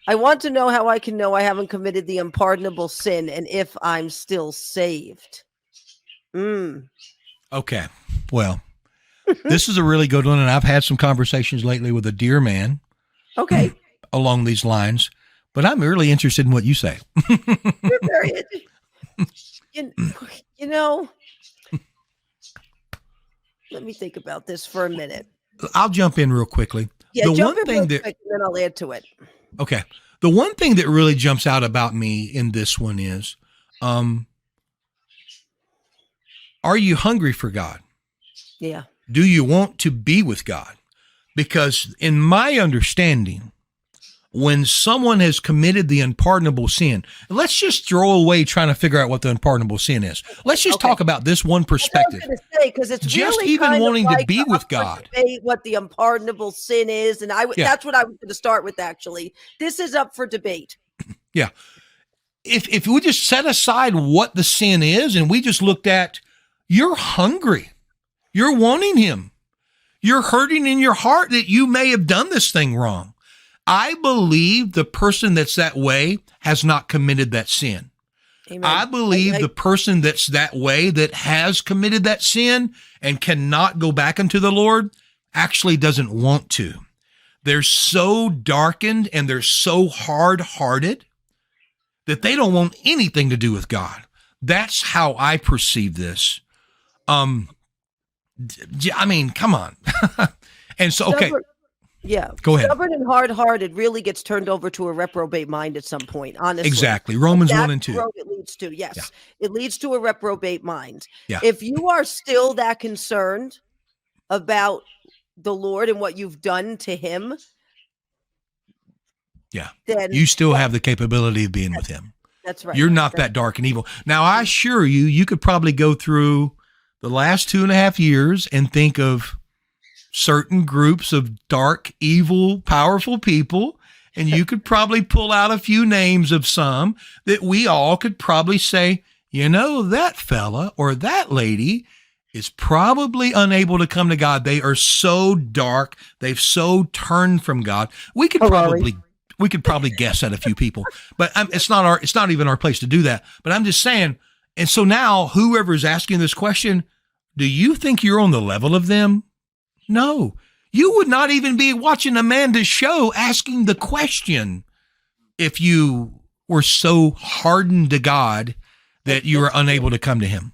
I want to know how I can know I haven't committed the unpardonable sin and if I'm still saved. Okay. Well, this is a really good one, and I've had some conversations lately with a dear man. Okay. Along these lines, but I'm really interested in what you say. You're very you know, let me think about this for a minute. I'll jump in real quickly. Yeah, jump in real quick and then I'll add to it. Okay. The one thing that really jumps out about me in this one is, are you hungry for God? Yeah. Do you want to be with God? Because in my understanding, when someone has committed the unpardonable sin, let's just throw away trying to figure out what the unpardonable sin is. Let's just talk about this one perspective. I was going to say, because it's just really even kind wanting of like to be with God. What the unpardonable sin is, and that's what I was going to start with. Actually, this is up for debate. Yeah, if we just set aside what the sin is, and we just looked at, you're hungry, you're wanting Him, you're hurting in your heart that you may have done this thing wrong. I believe the person that's that way has not committed that sin. Amen. I believe the person that's that way, that has committed that sin and cannot go back into the Lord, actually doesn't want to. They're so darkened and they're so hard-hearted that they don't want anything to do with God. That's how I perceive this. I mean, come on. And so, okay. Yeah. Go ahead. Stubborn and hard-hearted really gets turned over to a reprobate mind at some point, honestly. Exactly. Romans 1 and 2. It leads to, yes. Yeah. It leads to a reprobate mind. Yeah. If you are still that concerned about the Lord and what you've done to Him, then you still have the capability of being with Him. That's right. You're not that dark and evil. Now, I assure you, you could probably go through the last 2.5 years and think of certain groups of dark, evil, powerful people, and you could probably pull out a few names of some that we all could probably say, you know, that fella or that lady is probably unable to come to God. They are so dark. They've so turned from God. We could probably guess at a few people, but it's not even our place to do that. But I'm just saying. And so now whoever's asking this question, do you think you're on the level of them? No, you would not even be watching Amanda's show asking the question if you were so hardened to God that you were unable to come to Him.